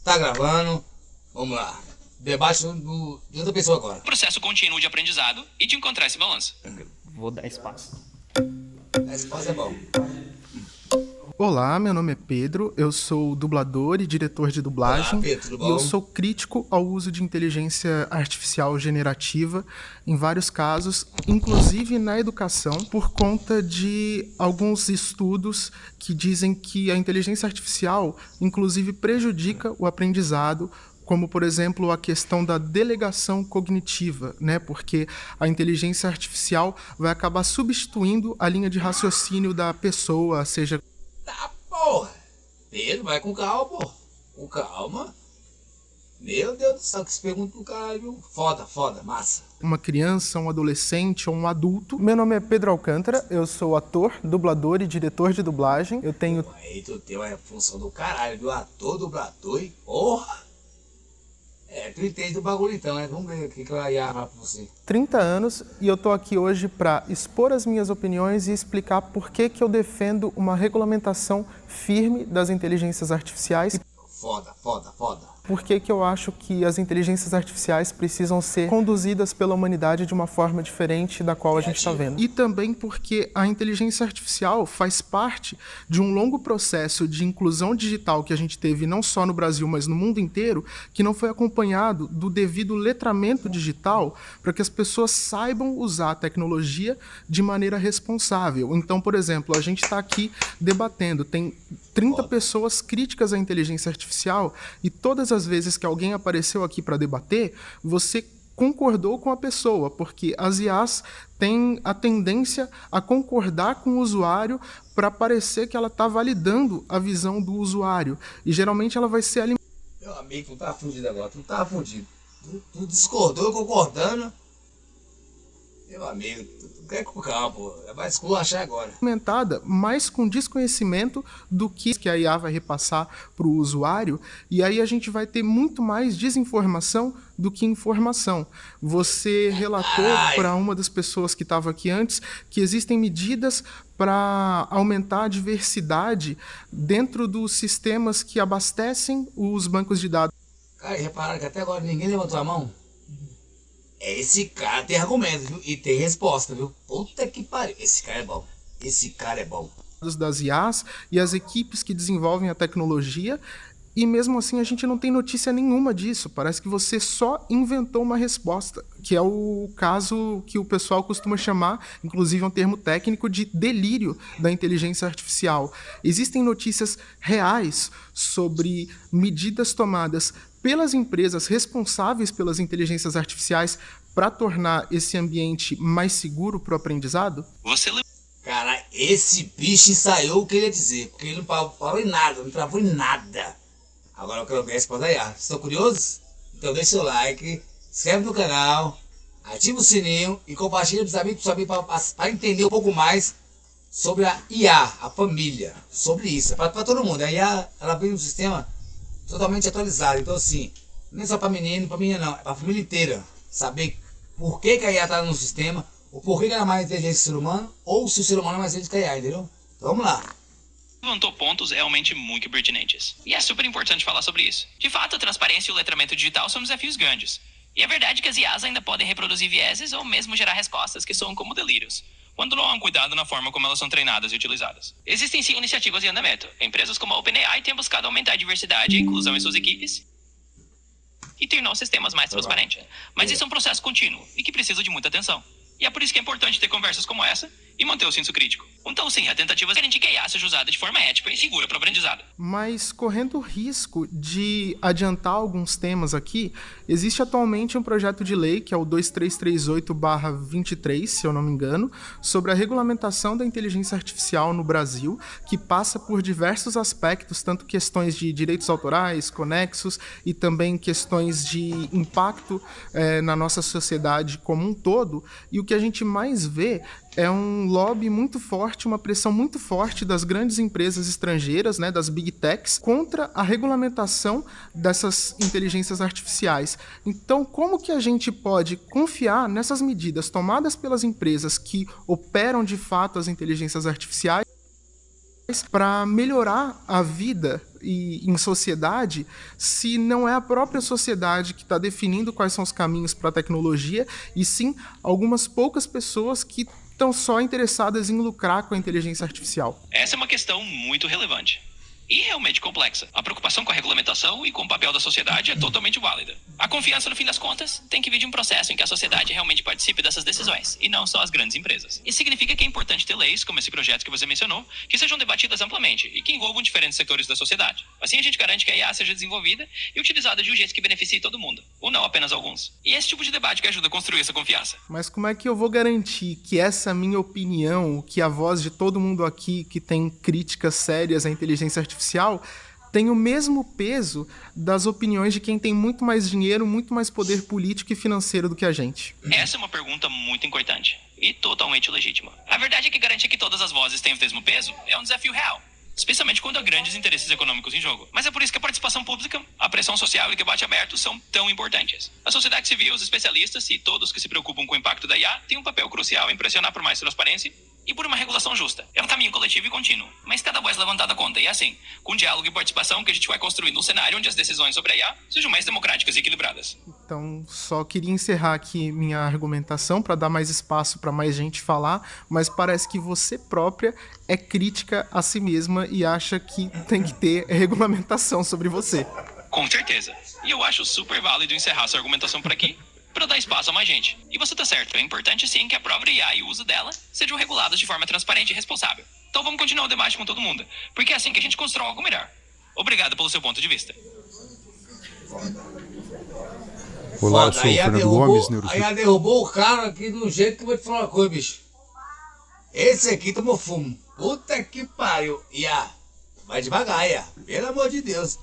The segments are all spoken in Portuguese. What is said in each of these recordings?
Tá gravando. Vamos lá. Debate de outra pessoa agora. Processo contínuo de aprendizado e de encontrar esse balanço. Vou dar espaço. Esse espaço é bom. Olá, meu nome é Pedro, eu sou dublador e diretor de dublagem. Olá, Pedro, tudo bom? E eu sou crítico ao uso de inteligência artificial generativa em vários casos, inclusive na educação, por conta de alguns estudos que dizem que a inteligência artificial, inclusive, prejudica o aprendizado, como, por exemplo, a questão da delegação cognitiva, né? Porque a inteligência artificial vai acabar substituindo a linha de raciocínio da pessoa, seja... Tá, porra. Pedro, vai com calma, porra. Com calma. Meu Deus do céu, que se pergunta do caralho, viu? Foda, massa. uma criança, um adolescente ou um adulto. Meu nome é Pedro Alcântara, eu sou ator, dublador e diretor de dublagem. Eu tenho... Aí tu tem uma função do caralho, viu? Ator, dublador e porra. Tu entende do bagulho então, né? Vamos ver o que eu ia falar pra você. 30 anos e eu tô aqui hoje para expor as minhas opiniões e explicar por que eu defendo uma regulamentação firme das inteligências artificiais. Foda. Por que eu acho que as inteligências artificiais precisam ser conduzidas pela humanidade de uma forma diferente da qual a gente está vendo. E também porque a inteligência artificial faz parte de um longo processo de inclusão digital que a gente teve não só no Brasil, mas no mundo inteiro, que não foi acompanhado do devido letramento digital para que as pessoas saibam usar a tecnologia de maneira responsável. Então, por exemplo, a gente está aqui debatendo, tem 30 pessoas críticas à inteligência artificial e todas as vezes que alguém apareceu aqui para debater, você concordou com a pessoa, porque as IAs têm a tendência a concordar com o usuário para parecer que ela está validando a visão do usuário. E geralmente ela vai ser alimentada. Meu amigo, tu tá fudido agora, tu tá fudido. Tu discordou concordando. Meu amigo, tu quer com calma, pô. Vai esculachar agora. Mas com desconhecimento do que a IA vai repassar para o usuário, e aí a gente vai ter muito mais desinformação do que informação. Você relatou para uma das pessoas que estava aqui antes que existem medidas para aumentar a diversidade dentro dos sistemas que abastecem os bancos de dados. Cara, repararam que até agora ninguém levantou a mão? Esse cara tem argumento, viu? E tem resposta, viu? Puta que pariu. Esse cara é bom. Das IAs e as equipes que desenvolvem a tecnologia, e mesmo assim a gente não tem notícia nenhuma disso. Parece que você só inventou uma resposta, que é o caso que o pessoal costuma chamar, inclusive é um termo técnico, de delírio da inteligência artificial. Existem notícias reais sobre medidas tomadas pelas empresas responsáveis pelas inteligências artificiais para tornar esse ambiente mais seguro para o aprendizado? Cara, esse bicho ensaiou o que ele ia dizer, porque ele não parou em nada, não travou em nada. Agora eu quero ver a resposta da IA. Vocês estão curiosos? Então deixa o like, se inscreve no canal, ativa o sininho e compartilha para os amigos para entender um pouco mais sobre a IA, a família, sobre isso. Para todo mundo. A IA, ela vem um sistema totalmente atualizado. Então assim, não é só para menino, para menina não, é para a família inteira. Saber por que a IA está no sistema, ou por que ela é mais inteligente que o ser humano, ou se o ser humano é mais inteligente que a IA, entendeu? Então vamos lá. Levantou pontos realmente muito pertinentes. E é super importante falar sobre isso. De fato, a transparência e o letramento digital são desafios grandes. E é verdade que as IAs ainda podem reproduzir vieses ou mesmo gerar respostas que soam como delírios, quando não há um cuidado na forma como elas são treinadas e utilizadas. Existem sim iniciativas em andamento. Empresas como a OpenAI têm buscado aumentar a diversidade e a inclusão em suas equipes e tornar os sistemas mais transparentes. Mas isso é um processo contínuo e que precisa de muita atenção. E é por isso que é importante ter conversas como essa e manter o senso crítico. Então sim, a tentativa é de que a IA seja usada de forma ética e segura para o aprendizado. Mas correndo o risco de adiantar alguns temas aqui, existe atualmente um projeto de lei, que é o 2338/23, se eu não me engano, sobre a regulamentação da inteligência artificial no Brasil, que passa por diversos aspectos, tanto questões de direitos autorais, conexos, e também questões de impacto na nossa sociedade como um todo. E o que a gente mais vê é um lobby muito forte, uma pressão muito forte das grandes empresas estrangeiras, né, das big techs, contra a regulamentação dessas inteligências artificiais. Então, como que a gente pode confiar nessas medidas tomadas pelas empresas que operam de fato as inteligências artificiais para melhorar a vida em sociedade, se não é a própria sociedade que está definindo quais são os caminhos para a tecnologia, e sim algumas poucas pessoas que estão só interessadas em lucrar com a inteligência artificial? Essa é uma questão muito relevante e realmente complexa. A preocupação com a regulamentação e com o papel da sociedade é totalmente válida. A confiança, no fim das contas, tem que vir de um processo em que a sociedade realmente participe dessas decisões, e não só as grandes empresas. Isso significa que é importante ter leis, como esse projeto que você mencionou, que sejam debatidas amplamente e que envolvam diferentes setores da sociedade. Assim a gente garante que a IA seja desenvolvida e utilizada de um jeito que beneficie todo mundo, ou não apenas alguns. E é esse tipo de debate que ajuda a construir essa confiança. Mas como é que eu vou garantir que essa minha opinião, que a voz de todo mundo aqui que tem críticas sérias à inteligência artificial, tem o mesmo peso das opiniões de quem tem muito mais dinheiro, muito mais poder político e financeiro do que a gente? Essa é uma pergunta muito importante e totalmente legítima. A verdade é que garantir que todas as vozes tenham o mesmo peso é um desafio real, especialmente quando há grandes interesses econômicos em jogo. Mas é por isso que a participação pública, a pressão social e o debate aberto são tão importantes. A sociedade civil, os especialistas e todos que se preocupam com o impacto da IA têm um papel crucial em pressionar por mais transparência e por uma regulação justa. É um caminho coletivo e contínuo, mas cada voz levantada conta. E é assim, com diálogo e participação, que a gente vai construindo um cenário onde as decisões sobre a IA sejam mais democráticas e equilibradas. Então, só queria encerrar aqui minha argumentação para dar mais espaço para mais gente falar, mas parece que você própria é crítica a si mesma e acha que tem que ter regulamentação sobre você. Com certeza. E eu acho super válido encerrar sua argumentação por aqui, para dar espaço a mais gente. E você tá certo, é importante sim que a própria IA e o uso dela sejam regulados de forma transparente e responsável. Então vamos continuar o debate com todo mundo, porque é assim que a gente constrói algo melhor. Obrigado pelo seu ponto de vista. Olá, eu sou o Fernando Gomes, A IA derrubou o cara aqui do jeito que eu vou te falar uma coisa, bicho. Esse aqui tomou fumo. Puta que pariu. IA, vai devagar, IA. Pelo amor de Deus.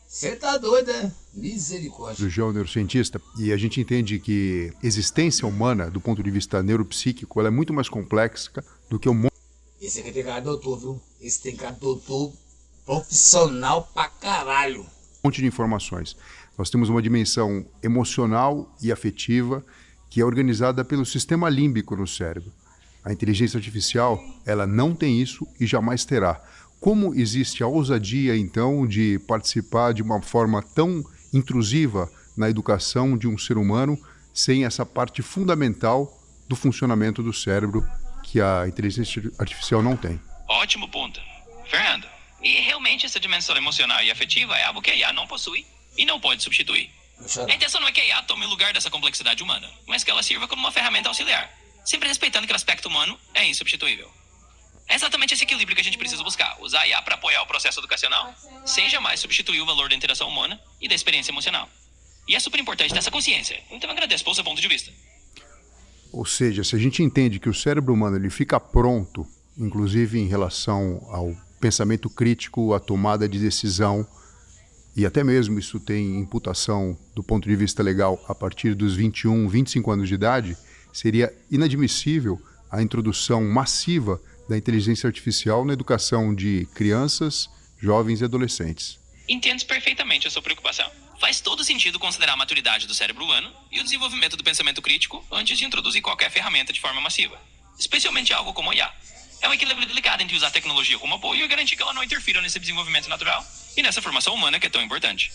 Você tá doido, né? Misericórdia. cirurgião neurocientista, e a gente entende que a existência humana, do ponto de vista neuropsíquico, ela é muito mais complexa do que um monte Esse aqui tem cara de doutor, viu? Esse tem cara de doutor profissional pra caralho. de informações. Nós temos uma dimensão emocional e afetiva que é organizada pelo sistema límbico no cérebro. A inteligência artificial, ela não tem isso e jamais terá. Como existe a ousadia, então, de participar de uma forma tão intrusiva na educação de um ser humano sem essa parte fundamental do funcionamento do cérebro que a inteligência artificial não tem? Ótimo ponto. Fernando, e realmente essa dimensão emocional e afetiva é algo que a IA não possui e não pode substituir. A intenção não é que a IA tome o lugar dessa complexidade humana, mas que ela sirva como uma ferramenta auxiliar, sempre respeitando que o aspecto humano é insubstituível. É exatamente esse equilíbrio que a gente precisa buscar, usar a IA para apoiar o processo educacional, sem jamais substituir o valor da interação humana e da experiência emocional. E é super importante ter essa consciência, então agradeço pelo seu ponto de vista. Ou seja, se a gente entende que o cérebro humano ele fica pronto, inclusive em relação ao pensamento crítico, à tomada de decisão, e até mesmo isso tem imputação do ponto de vista legal a partir dos 21, 25 anos de idade, seria inadmissível a introdução massiva da inteligência artificial na educação de crianças, jovens e adolescentes. Entendo perfeitamente a sua preocupação. Faz todo sentido considerar a maturidade do cérebro humano e o desenvolvimento do pensamento crítico antes de introduzir qualquer ferramenta de forma massiva, especialmente algo como a IA. É um equilíbrio delicado entre usar a tecnologia como apoio e garantir que ela não interfira nesse desenvolvimento natural e nessa formação humana que é tão importante.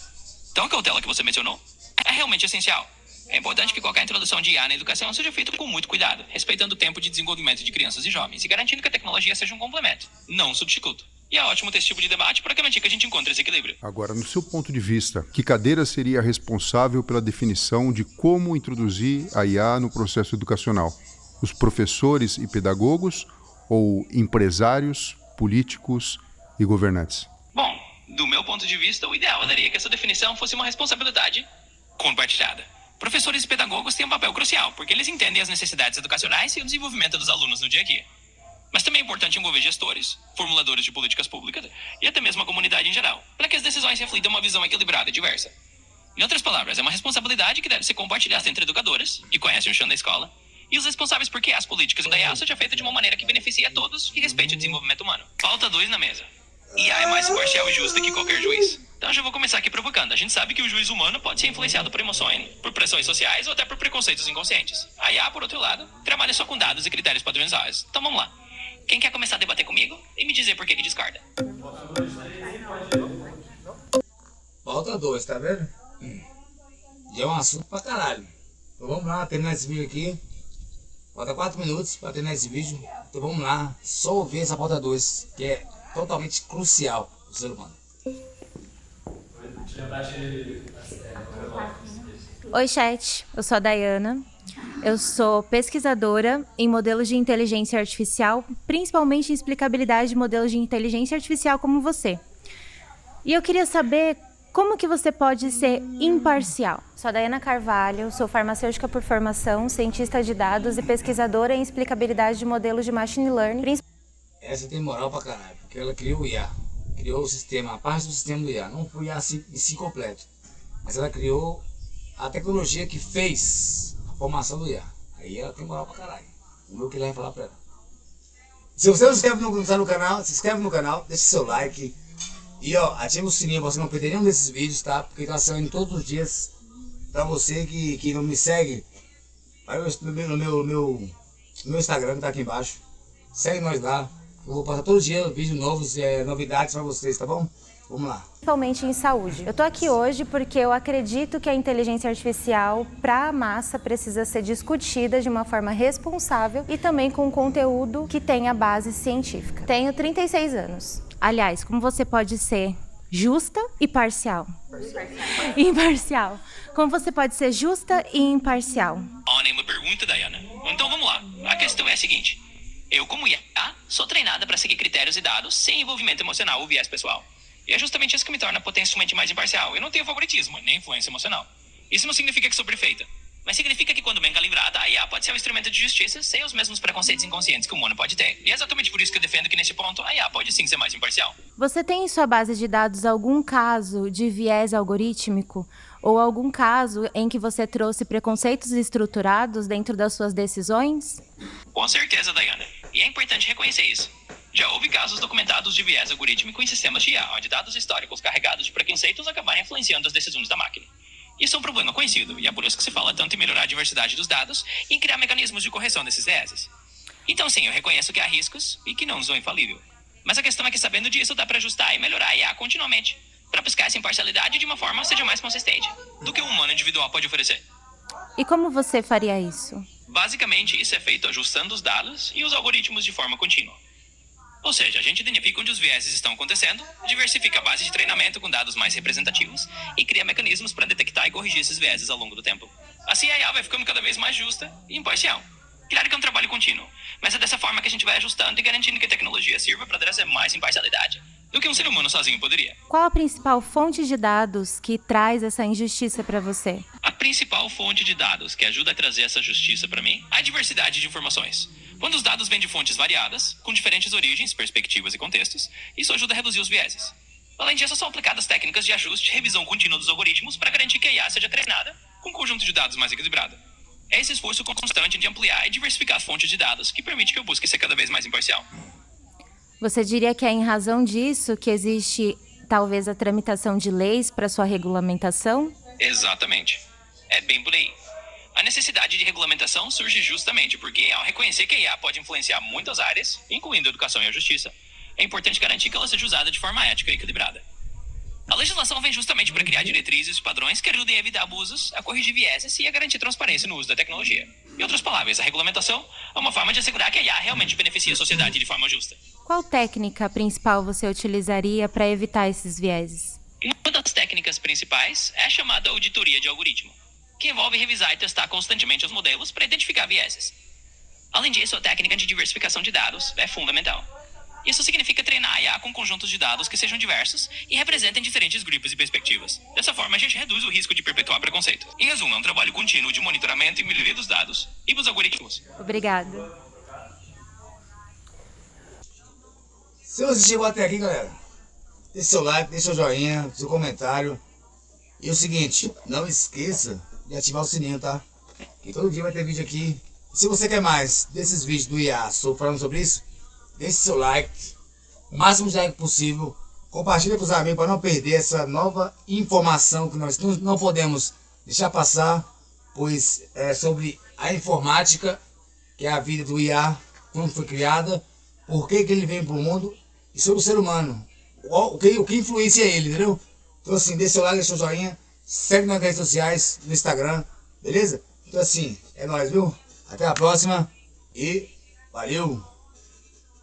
Então a cautela que você mencionou é realmente essencial. É importante que qualquer introdução de IA na educação seja feita com muito cuidado, respeitando o tempo de desenvolvimento de crianças e jovens e garantindo que a tecnologia seja um complemento, não um substituto. E é ótimo ter esse tipo de debate para garantir que a gente encontre esse equilíbrio. Agora, no seu ponto de vista, que cadeira seria responsável pela definição de como introduzir a IA no processo educacional? Os professores e pedagogos ou empresários, políticos e governantes? Bom, do meu ponto de vista, o ideal seria que essa definição fosse uma responsabilidade compartilhada. Professores e pedagogos têm um papel crucial, porque eles entendem as necessidades educacionais e o desenvolvimento dos alunos no dia a dia. Mas também é importante envolver gestores, formuladores de políticas públicas e até mesmo a comunidade em geral, para que as decisões reflitam uma visão equilibrada e diversa. Em outras palavras, é uma responsabilidade que deve ser compartilhada entre educadores, que conhecem o chão da escola, e os responsáveis por que as políticas da IA seja feita de uma maneira que beneficie a todos e respeite o desenvolvimento humano. Falta 2 na mesa. IA é mais imparcial e justa que qualquer juiz. Então eu já vou começar aqui provocando. A gente sabe que o juiz humano pode ser influenciado por emoções, por pressões sociais ou até por preconceitos inconscientes. A IA, por outro lado, trabalha só com dados e critérios padronizados. Então vamos lá. Quem quer começar a debater comigo e me dizer por que discorda? Falta 2, tá vendo? Já é um assunto pra caralho. Então vamos lá, terminar esse vídeo aqui. Falta 4 minutos pra terminar esse vídeo. Então vamos lá, só ouvir essa pauta 2, que é totalmente crucial pro ser humano. Oi, chat. Eu sou a Dayana. Eu sou pesquisadora em modelos de inteligência artificial, principalmente em explicabilidade de modelos de inteligência artificial como você. E eu queria saber como que você pode ser imparcial. Sou a Dayana Carvalho, sou farmacêutica por formação, cientista de dados e pesquisadora em explicabilidade de modelos de machine learning. Essa tem moral pra caralho, porque ela criou o IA. Criou o sistema, a parte do sistema do IA. Não foi o IA em si completo, mas ela criou a tecnologia que fez a formação do IA. Aí ela tem moral pra caralho. O meu que ele vai falar pra ela. Se você não se inscreve no canal, se inscreve no canal, deixa seu like. E ó, ativa o sininho pra você não perder nenhum desses vídeos, tá? Porque tá saindo todos os dias. Pra você que não me segue, vai no meu Instagram, que tá aqui embaixo. Segue nós lá. Eu vou passar todo dia vídeos novos, novidades pra vocês, tá bom? Vamos lá. Principalmente em saúde. Eu tô aqui hoje porque eu acredito que a inteligência artificial para a massa precisa ser discutida de uma forma responsável e também com conteúdo que tenha base científica. Tenho 36 anos. Aliás, como você pode ser justa e parcial? Imparcial. Como você pode ser justa e imparcial? Ótima pergunta, Dayana. Então vamos lá. A questão é a seguinte. Eu, como IA, sou treinada para seguir critérios e dados sem envolvimento emocional ou viés pessoal. E é justamente isso que me torna potencialmente mais imparcial. Eu não tenho favoritismo, nem influência emocional. Isso não significa que sou perfeita, mas significa que quando bem calibrada, a IA pode ser um instrumento de justiça sem os mesmos preconceitos inconscientes que o humano pode ter. E é exatamente por isso que eu defendo que nesse ponto a IA pode sim ser mais imparcial. Você tem em sua base de dados algum caso de viés algorítmico? Ou algum caso em que você trouxe preconceitos estruturados dentro das suas decisões? Com certeza, Dayana. E é importante reconhecer isso. Já houve casos documentados de viés algorítmico em sistemas de IA, onde dados históricos carregados de preconceitos acabaram influenciando as decisões da máquina. Isso é um problema conhecido, e é por isso que se fala tanto em melhorar a diversidade dos dados e em criar mecanismos de correção desses vieses. Então sim, eu reconheço que há riscos e que não sou infalível. Mas a questão é que sabendo disso dá para ajustar e melhorar a IA continuamente, para buscar essa imparcialidade de uma forma que seja mais consistente do que o humano individual pode oferecer. E como você faria isso? Basicamente, isso é feito ajustando os dados e os algoritmos de forma contínua. Ou seja, a gente identifica onde os vieses estão acontecendo, diversifica a base de treinamento com dados mais representativos e cria mecanismos para detectar e corrigir esses vieses ao longo do tempo. Assim a IA vai ficando cada vez mais justa e imparcial. Claro que é um trabalho contínuo, mas é dessa forma que a gente vai ajustando e garantindo que a tecnologia sirva para trazer mais imparcialidade do que um ser humano sozinho poderia. Qual a principal fonte de dados que traz essa injustiça para você? A principal fonte de dados que ajuda a trazer essa justiça para mim é a diversidade de informações. Quando os dados vêm de fontes variadas, com diferentes origens, perspectivas e contextos, isso ajuda a reduzir os vieses. Além disso, são aplicadas técnicas de ajuste e revisão contínua dos algoritmos para garantir que a IA seja treinada com um conjunto de dados mais equilibrado. É esse esforço constante de ampliar e diversificar as fontes de dados que permite que eu busque ser cada vez mais imparcial. Você diria que é em razão disso que existe talvez a tramitação de leis para sua regulamentação? Exatamente. É bem por aí. A necessidade de regulamentação surge justamente porque, ao reconhecer que a IA pode influenciar muitas áreas, incluindo a educação e a justiça, é importante garantir que ela seja usada de forma ética e equilibrada. A legislação vem justamente para criar diretrizes e padrões que ajudem a evitar abusos, a corrigir vieses e a garantir transparência no uso da tecnologia. Em outras palavras, a regulamentação é uma forma de assegurar que a IA realmente beneficie a sociedade de forma justa. Qual técnica principal você utilizaria para evitar esses vieses? Uma das técnicas principais é a chamada auditoria de algoritmo, que envolve revisar e testar constantemente os modelos para identificar vieses. Além disso, a técnica de diversificação de dados é fundamental. Isso significa treinar a IA com conjuntos de dados que sejam diversos e representem diferentes grupos e perspectivas. Dessa forma, a gente reduz o risco de perpetuar preconceito. Em resumo, é um trabalho contínuo de monitoramento e melhoria dos dados e dos algoritmos. Obrigada. Se você chegou até aqui, galera, deixe seu like, deixe seu joinha, seu comentário. E o seguinte, não esqueça de ativar o sininho, tá? Que todo dia vai ter vídeo aqui. Se você quer mais desses vídeos do IA falando sobre isso, deixe seu like, o máximo de like possível. Compartilhe com os amigos para não perder essa nova informação que nós não podemos deixar passar, pois é sobre a informática, que é a vida do IA, como foi criada, por que ele veio pro mundo e sobre o ser humano. O que influencia ele, entendeu? Então assim, deixa seu like, deixa seu joinha, segue nas redes sociais, no Instagram, beleza? Então assim, é nóis, viu? Até a próxima e valeu!